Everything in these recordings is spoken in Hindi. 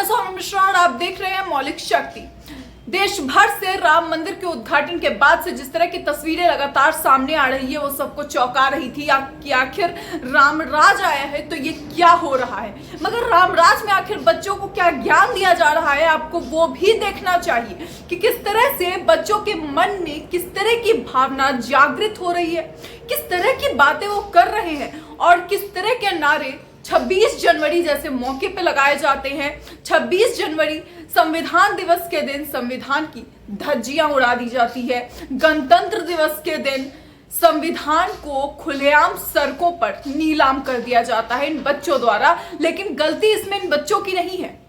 सौम्य मिश्रा और आप देख रहे हैं मौलिक शक्ति। देश भर से राम मंदिर के उद्घाटन के बाद से जिस तरह की तस्वीरें लगातार सामने आ रही है वो सबको चौंका रही थी कि आखिर रामराज आया है तो ये क्या हो रहा है। मगर रामराज में आखिर बच्चों को क्या ज्ञान दिया जा रहा है, आपको वो भी देखना चाहिए कि किस तरह से बच्चों के मन में किस तरह की भावना जागृत हो रही है, किस तरह की बातें वो कर रहे हैं और किस तरह के नारे 26 जनवरी जैसे मौके पे लगाए जाते हैं। 26 जनवरी संविधान दिवस के दिन संविधान की धज्जियां उड़ा दी जाती है। गणतंत्र दिवस के दिन संविधान को खुलेआम सड़कों पर नीलाम कर दिया जाता है इन बच्चों द्वारा। लेकिन गलती इसमें इन बच्चों की नहीं है,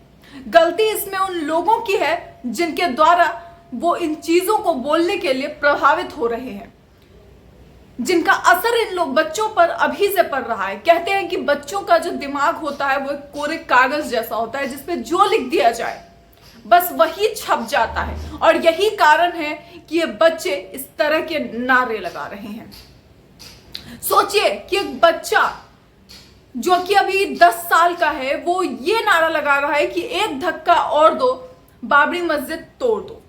गलती इसमें उन लोगों की है जिनके द्वारा वो इन चीजों को बोलने के लिए प्रभावित हो रहे हैं, जिनका असर इन लोग बच्चों पर अभी से पड़ रहा है। कहते हैं कि बच्चों का जो दिमाग होता है वो एक कोरे कागज जैसा होता है जिसपे जो लिख दिया जाए बस वही छप जाता है। और यही कारण है कि ये बच्चे इस तरह के नारे लगा रहे हैं। सोचिए कि एक बच्चा जो कि अभी 10 साल का है वो ये नारा लगा रहा है कि एक धक्का और दो, बाबरी मस्जिद तोड़ दो।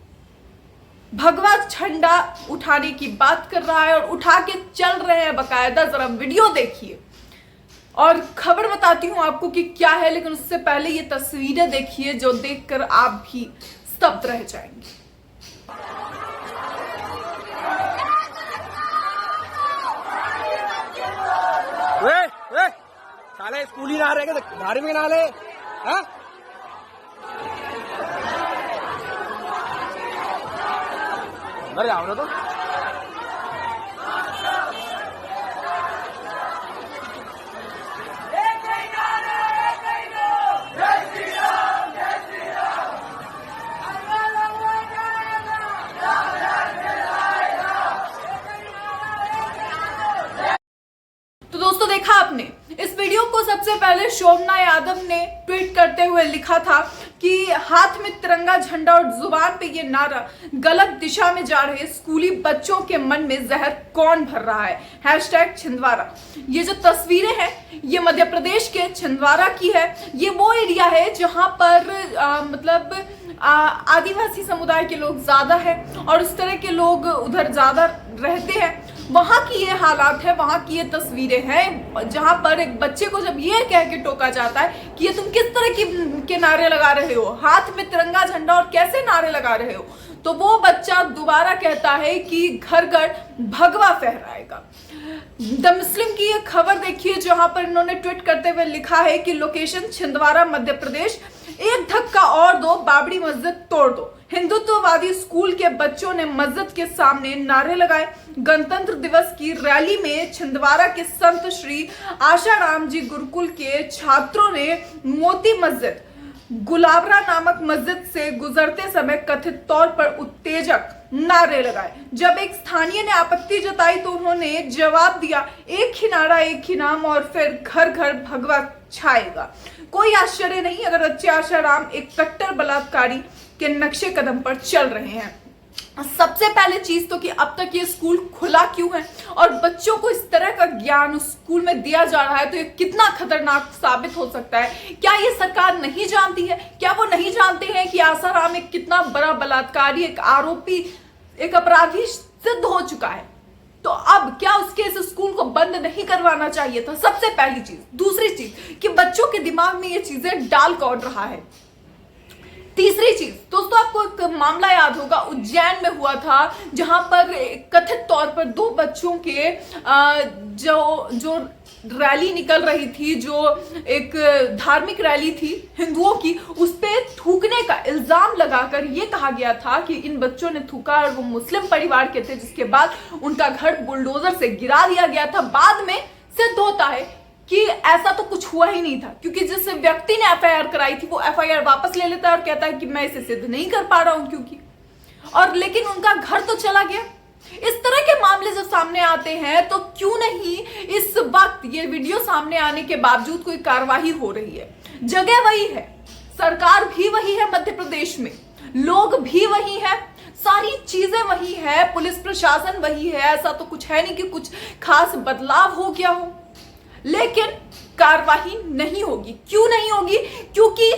भगवा झंडा उठाने की बात कर रहा है और उठा के चल रहे हैं बकायदा। जरा वीडियो देखिए और खबर बताती हूं आपको कि क्या है, लेकिन उससे पहले ये तस्वीरें देखिए जो देखकर आप भी स्तब्ध रह जाएंगे। साले स्कूली ना रहे धार्मिक नाले हाँ? अरे आओ ना तो दोस्तों देखा आपने इस वीडियो को। सबसे पहले शोभना यादव ने ट्वीट करते हुए लिखा था कि हाथ में तिरंगा झंडा और जुबान पे ये नारा गलत दिशा में जा रहे स्कूली बच्चों के मन में जहर कौन भर रहा है, #छिंदवाड़ा। ये जो तस्वीरें हैं ये मध्य प्रदेश के छिंदवाड़ा की है। ये वो एरिया है जहां पर आदिवासी समुदाय के लोग ज्यादा है और उस तरह के लोग उधर ज्यादा रहते हैं। वहां की ये हालात है, वहां की ये तस्वीरें हैं जहां पर एक बच्चे को जब ये कह के टोका जाता है कि ये तुम किस तरह के नारे लगा रहे हो, हाथ में तिरंगा झंडा और कैसे नारे लगा रहे हो, तो वो बच्चा दोबारा कहता है कि घर घर भगवा फहराएगा। द मुस्लिम की ये खबर देखिए जहां पर इन्होंने ट्वीट करते हुए लिखा है कि लोकेशन छिंदवाड़ा मध्य प्रदेश, एक धक्का और दो, बाबरी मस्जिद तोड़ दो। हिंदुत्ववादी स्कूल के बच्चों ने मस्जिद के सामने नारे लगाए। गणतंत्र दिवस की रैली में छिंदवाड़ा के संत श्री आशाराम जी गुरुकुल के छात्रों ने मोती मस्जिद गुलाबरा नामक मस्जिद से गुजरते समय कथित तौर पर उत्तेजक नारे लगाए। जब एक स्थानीय ने आपत्ति जताई तो उन्होंने जवाब दिया, एक ही नारा एक ही नाम और फिर घर घर भगवा छाएगा। कोई आश्चर्य नहीं अगर बच्चे आशाराम एक कट्टर बलात्कारी के नक्शे कदम पर चल रहे हैं। सबसे पहले चीज तो कि अब तक ये स्कूल खुला क्यों है और बच्चों को इस तरह का ज्ञान उस स्कूल में दिया जा रहा है तो ये कितना खतरनाक साबित हो सकता है। क्या ये सरकार नहीं जानती है? क्या वो नहीं जानते हैं कि आसाराम एक कितना बड़ा बलात्कारी, एक आरोपी, एक अपराधी सिद्ध हो चुका है? तो अब क्या उसके इस स्कूल को बंद नहीं करवाना चाहिए था? सबसे पहली चीज। दूसरी चीज कि बच्चों के दिमाग में ये चीजें डाल कौन रहा है। तीसरी चीज दोस्तों, आपको एक मामला याद होगा उज्जैन में हुआ था जहां पर कथित तौर पर 2 बच्चों के जो रैली निकल रही थी, जो एक धार्मिक रैली थी हिंदुओं की, उस पे थूकने का इल्जाम लगाकर ये कहा गया था कि इन बच्चों ने थूका और वो मुस्लिम परिवार के थे, जिसके बाद उनका घर बुलडोजर से गिरा दिया गया था। बाद में सिद्ध होता है कि ऐसा तो कुछ हुआ ही नहीं था, क्योंकि जिस व्यक्ति ने एफआईआर कराई थी वो एफआईआर वापस ले लेता है और कहता है कि मैं इसे सिद्ध नहीं कर पा रहा हूं क्योंकि, और लेकिन उनका घर तो चला गया। इस तरह के मामले जब सामने आते हैं तो क्यों नहीं इस वक्त ये वीडियो सामने आने के बावजूद कोई कार्रवाई हो रही है? जगह वही है, सरकार भी वही है मध्य प्रदेश में, लोग भी वही है, सारी चीजें वही है, पुलिस प्रशासन वही है। ऐसा तो कुछ है नहीं कि कुछ खास बदलाव हो गया हो, लेकिन कार्रवाई नहीं होगी। क्यों नहीं होगी? क्योंकि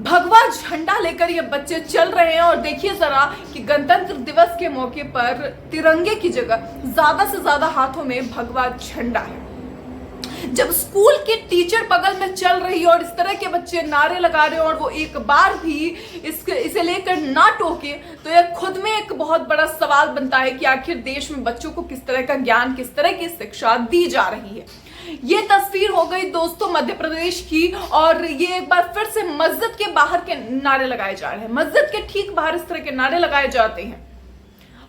भगवा झंडा लेकर ये बच्चे चल रहे हैं और देखिए जरा कि गणतंत्र दिवस के मौके पर तिरंगे की जगह ज्यादा से ज्यादा हाथों में भगवा झंडा है। जब स्कूल के टीचर बगल में चल रही है और इस तरह के बच्चे नारे लगा रहे हैं और वो एक बार भी इसे लेकर ना टोके, तो यह खुद में एक बहुत बड़ा सवाल बनता है कि आखिर देश में बच्चों को किस तरह का ज्ञान, किस तरह की शिक्षा दी जा रही है। ये तस्वीर हो गई दोस्तों मध्य प्रदेश की, और ये एक बार फिर से मस्जिद के बाहर के नारे लगाए जा रहे हैं। मस्जिद के ठीक बाहर इस तरह के नारे लगाए जाते हैं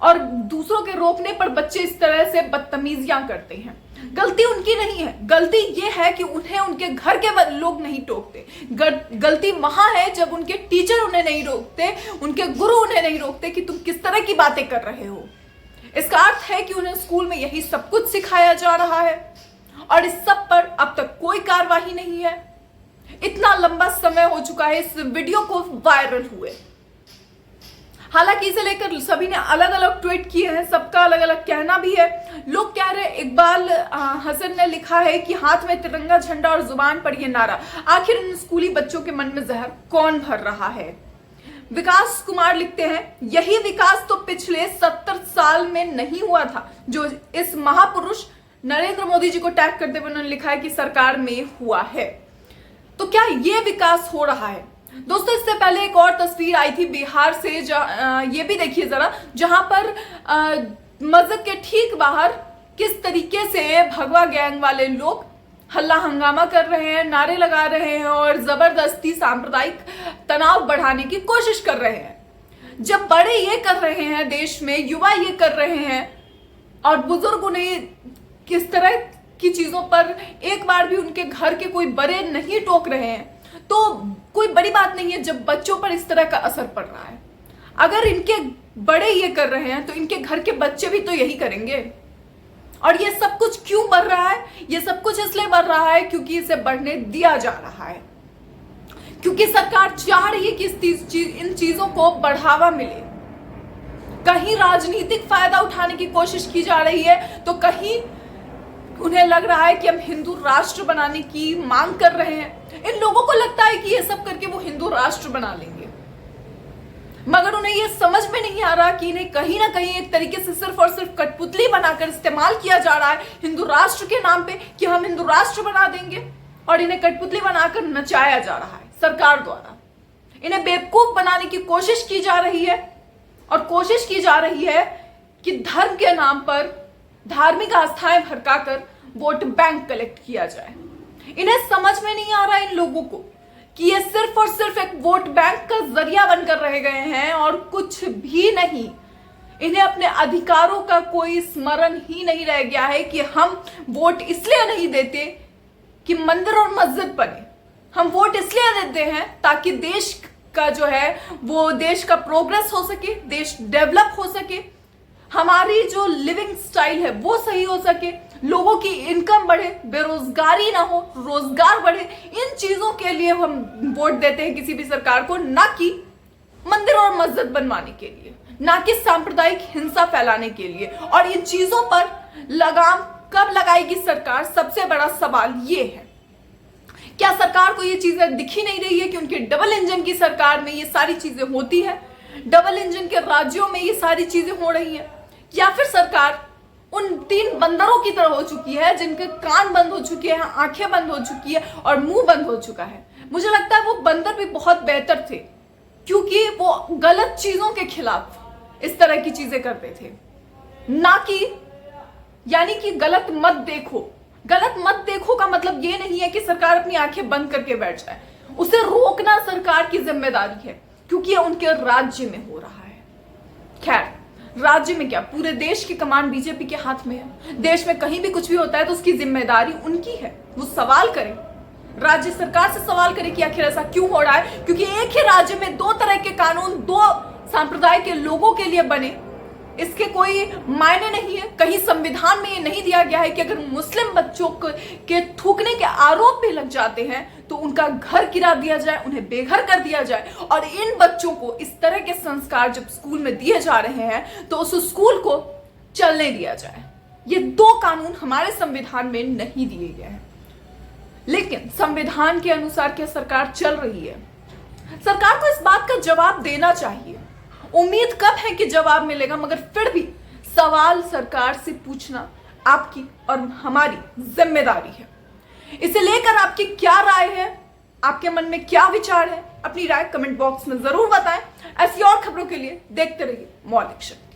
और दूसरों के रोकने पर बच्चे इस तरह से बदतमीजियां करते हैं। गलती उनकी नहीं है, गलती ये है कि उन्हें उनके घर के लोग नहीं टोकते। गलती वहां है जब उनके टीचर उन्हें नहीं रोकते, उनके गुरु उन्हें नहीं रोकते कि तुम किस तरह की बातें कर रहे हो। इसका अर्थ है कि उन्हें स्कूल में यही सब कुछ सिखाया जा रहा है और इस सब पर अब तक कोई कार्रवाई नहीं है। इतना लंबा समय हो चुका है इस वीडियो को वायरल हुए। हालांकि इसे लेकर सभी ने अलग अलग ट्वीट किए हैं, सबका अलग अलग कहना भी है। लोग कह रहे हैं, इकबाल हसन ने लिखा है कि हाथ में तिरंगा झंडा और जुबान पर यह नारा, आखिर इन स्कूली बच्चों के मन में जहर कौन भर रहा है। विकास कुमार लिखते हैं, यही विकास तो पिछले 70 साल में नहीं हुआ था, जो इस महापुरुष नरेंद्र मोदी जी को टैग करते हुए उन्होंने लिखा है कि सरकार में हुआ है। तो क्या ये विकास हो रहा है? दोस्तों इससे पहले एक और तस्वीर आई थी बिहार से, ये भी देखिए जरा, जहां पर मस्जिद के ठीक बाहर किस तरीके से भगवा गैंग वाले लोग हल्ला हंगामा कर रहे हैं, नारे लगा रहे हैं और जबरदस्ती सांप्रदायिक तनाव बढ़ाने की कोशिश कर रहे हैं। जब बड़े ये कर रहे हैं, देश में युवा ये कर रहे हैं और बुजुर्ग उन्हें किस तरह की चीजों पर एक बार भी उनके घर के कोई बड़े नहीं टोक रहे हैं, तो कोई बड़ी बात नहीं है जब बच्चों पर इस तरह का असर पड़ रहा है। अगर इनके बड़े ये कर रहे हैं तो इनके घर के बच्चे भी तो यही करेंगे। और ये सब कुछ क्यों बढ़ रहा है? ये सब कुछ इसलिए बढ़ रहा है क्योंकि इसे बढ़ने दिया जा रहा है, क्योंकि सरकार चाह रही है कि इन चीजों को बढ़ावा मिले। कहीं राजनीतिक फायदा उठाने की कोशिश की जा रही है, तो कहीं उन्हें लग रहा है कि हम हिंदू राष्ट्र बनाने की मांग कर रहे हैं। इन लोगों को लगता है कि ये सब करके वो हिंदू राष्ट्र बना लेंगे, मगर उन्हें ये समझ में नहीं आ रहा कि इन्हें कहीं ना कहीं एक तरीके से सिर्फ और सिर्फ कठपुतली बनाकर इस्तेमाल किया जा रहा है हिंदू राष्ट्र के नाम पे, कि हम हिंदू राष्ट्र बना देंगे, और इन्हें कठपुतली बनाकर नचाया जा रहा है सरकार द्वारा। इन्हें बेवकूफ बनाने की कोशिश की जा रही है और कोशिश की जा रही है कि धर्म के नाम पर धार्मिक आस्थाएं भड़काकर वोट बैंक कलेक्ट किया जाए। इन्हें समझ में नहीं आ रहा इन लोगों को कि ये सिर्फ और सिर्फ एक वोट बैंक का जरिया बनकर रह गए हैं और कुछ भी नहीं। इन्हें अपने अधिकारों का कोई स्मरण ही नहीं रह गया है कि हम वोट इसलिए नहीं देते कि मंदिर और मस्जिद बने, हम वोट इसलिए देते हैं ताकि देश का जो है वो देश का प्रोग्रेस हो सके, देश डेवलप हो सके, हमारी जो लिविंग स्टाइल है वो सही हो सके, लोगों की इनकम बढ़े, बेरोजगारी ना हो, रोजगार बढ़े। इन चीजों के लिए हम वोट देते हैं किसी भी सरकार को, ना कि मंदिर और मस्जिद बनवाने के लिए, ना कि सांप्रदायिक हिंसा फैलाने के लिए। और इन चीजों पर लगाम कब लगाएगी सरकार? सबसे बड़ा सवाल ये है। क्या सरकार को ये चीजें दिख ही नहीं रही है कि उनके डबल इंजन की सरकार में ये सारी चीजें होती है, डबल इंजन के राज्यों में ये सारी चीजें हो रही है? या फिर सरकार उन 3 बंदरों की तरह हो चुकी है जिनके कान बंद हो चुके हैं, आंखें बंद हो चुकी है और मुंह बंद हो चुका है? मुझे लगता है वो बंदर भी बहुत बेहतर थे, क्योंकि वो गलत चीजों के खिलाफ इस तरह की चीजें करते थे, ना कि यानी कि गलत मत देखो। गलत मत देखो का मतलब ये नहीं है कि सरकार अपनी आंखें बंद करके बैठ जाए, उसे रोकना सरकार की जिम्मेदारी है, क्योंकि ये उनके राज्य में हो रहा है। खैर, राज्य में क्या, पूरे देश की कमान बीजेपी के हाथ में है। देश में कहीं भी कुछ भी होता है तो उसकी जिम्मेदारी उनकी है, वो सवाल करें, राज्य सरकार से सवाल करें कि आखिर ऐसा क्यों हो रहा है। क्योंकि एक ही राज्य में 2 तरह के कानून 2 संप्रदाय के लोगों के लिए बने, इसके कोई मायने नहीं है। कहीं संविधान में ये नहीं दिया गया है कि अगर मुस्लिम बच्चों के थूकने के आरोप भी लग जाते हैं तो उनका घर गिरा दिया जाए, उन्हें बेघर कर दिया जाए। और इन बच्चों को इस तरह के संस्कार जब स्कूल में दिए जा रहे हैं तो उस स्कूल को चलने दिया जाए। ये 2 कानून हमारे संविधान में नहीं दिए गए हैं, लेकिन संविधान के अनुसार क्या सरकार चल रही है? सरकार को इस बात का जवाब देना चाहिए। उम्मीद कब है कि जवाब मिलेगा, मगर फिर भी सवाल सरकार से पूछना आपकी और हमारी जिम्मेदारी है। इसे लेकर आपकी क्या राय है, आपके मन में क्या विचार है, अपनी राय कमेंट बॉक्स में जरूर बताएं। ऐसी और खबरों के लिए देखते रहिए मौलिक शक्ति।